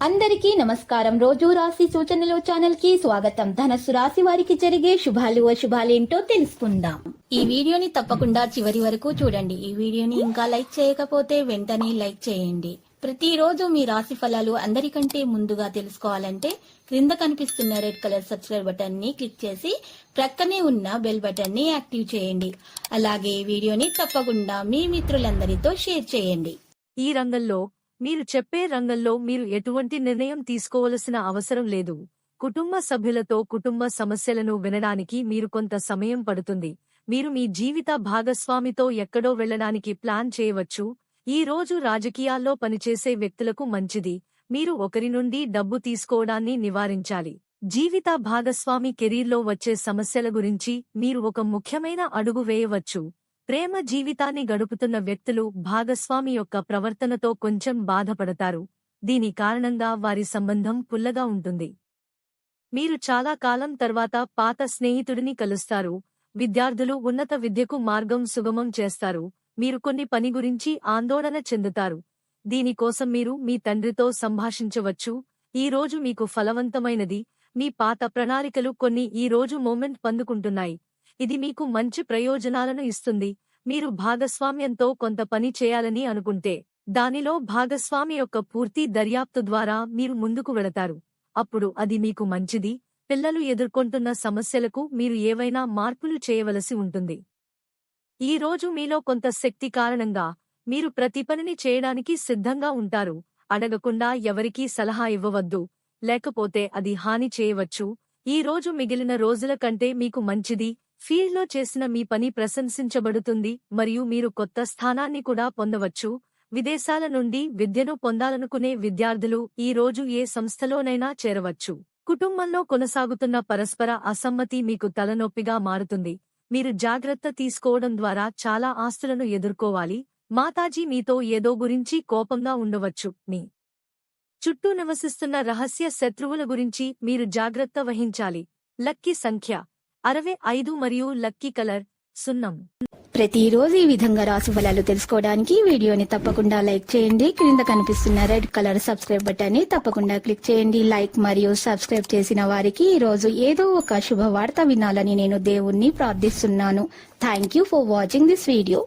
అందరికీ నమస్కారం. రోజు రాశి సూచనలు ఛానల్ కి స్వాగతం. ధనస్సు రాశి వారికి జరిగే శుభాలు అశుభాలేంటో తెలుసుకుందాం. ఈ వీడియోని తప్పకుండా చివరి వరకు చూడండి. ఈ వీడియోని ఇంకా లైక్ చేయకపోతే వెంటనే లైక్ చేయండి. ప్రతిరోజు మీ రాశి ఫలాలు అందరికంటే ముందుగా తెలుసుకోవాలంటే క్రింద కనిపిస్తున్న రెడ్ కలర్ సబ్స్క్రైబ్ బటన్ ని క్లిక్ చేసి ప్రక్కనే ఉన్న బెల్ బటన్ ని యాక్టివ్ చేయండి. అలాగే ఈ వీడియోని తప్పకుండా మీ మిత్రులందరితో షేర్ చేయండి. ఈ రంగంలో మీరు చెప్పే రంగంలో మీరు ఎటువంటి నిర్ణయం తీసుకోవలసిన అవసరం లేదు. కుటుంబ సభ్యులతో కుటుంబ సమస్యలను వినడానికి మీరు కొంత సమయం పడుతుంది. మీరు మీ జీవిత భాగస్వామితో ఎక్కడో వెళ్లడానికి ప్లాన్ చేయవచ్చు. ఈ రోజు రాజకీయాల్లో పనిచేసే వ్యక్తులకు మంచిది. మీరు ఒకరి నుండి డబ్బు తీసుకోవడాన్ని నివారించాలి. జీవిత భాగస్వామి కెరీర్లో వచ్చే సమస్యల గురించి మీరు ఒక ముఖ్యమైన అడుగు వేయవచ్చు. ప్రేమ జీవితాన్ని గడుపుతున్న వ్యక్తులు భాగస్వామి యొక్క ప్రవర్తనతో కొంచెం బాధపడతారు. దీని కారణంగా వారి సంబంధం పుల్లగా ఉంటుంది. మీరు చాలా కాలం తర్వాత పాత స్నేహితుడిని కలుస్తారు. విద్యార్థులు ఉన్నత విద్యకు మార్గం సుగమం చేస్తారు. మీరు కొన్ని పని గురించి ఆందోళన చెందుతారు. దీనికోసం మీరు మీ తండ్రితో సంభాషించవచ్చు. ఈ రోజు మీకు ఫలవంతమైనది. మీ పాత ప్రణాళికలు కొన్ని ఈ రోజు మూమెంట్ పొందుకుంటున్నాయి. ఇది మీకు మంచి ప్రయోజనాలను ఇస్తుంది. మీరు భాగస్వామ్యంతో కొంత పని చేయాలని అనుకుంటే దానిలో భాగస్వామి యొక్క పూర్తి దర్యాప్తు ద్వారా మీరు ముందుకు వెళతారు. అప్పుడు అది మీకు మంచిది. పిల్లలు ఎదుర్కొంటున్న సమస్యలకు మీరు ఏవైనా మార్పులు చేయవలసి ఉంటుంది. ఈ రోజు మీలో కొంత శక్తి కారణంగా మీరు ప్రతి పనిని చేయడానికి సిద్ధంగా ఉంటారు. అడగకుండా ఎవరికీ సలహా ఇవ్వవద్దు, లేకపోతే అది హాని చేయవచ్చు. ఈ రోజు మిగిలిన రోజుల కంటే మీకు మంచిది. ఫీల్డ్లో చేసిన మీ పని ప్రశంసించబడుతుంది మరియు మీరు కొత్త స్థానాన్ని కూడా పొందవచ్చు. విదేశాల నుండి విద్యను పొందాలనుకునే విద్యార్థులు ఈ రోజు ఏ సంస్థలోనైనా చేరవచ్చు. కుటుంబంలో కొనసాగుతున్న పరస్పర అసమ్మతి మీకు తలనొప్పిగా మారుతుంది. మీరు జాగ్రత్త తీసుకోవడం ద్వారా చాలా ఆస్తులను ఎదుర్కోవాలి. మాతాజీ మీతో ఏదో గురించి కోపంగా ఉండవచ్చు. మీ చుట్టూ నివసిస్తున్న రహస్య శత్రువుల గురించి మీరు జాగ్రత్త వహించాలి. లక్కీ సంఖ్య 65 మరియు లక్కీ కలర్ సున్నం. ప్రతిరోజు ఈ విధంగా రాశి ఫలాలు తెలుసుకోవడానికి వీడియోని తప్పకుండా లైక్ చేయండి. క్రింద కనిపిస్తున్న రెడ్ కలర్ సబ్స్క్రైబ్ బటన్ ని తప్పకుండా క్లిక్ చేయండి. లైక్ మరియు సబ్స్క్రైబ్ చేసిన వారికి ఈ రోజు ఏదో ఒక శుభవార్త వినాలని నేను దేవుణ్ణి ప్రార్థిస్తున్నాను. Thank you for watching this video.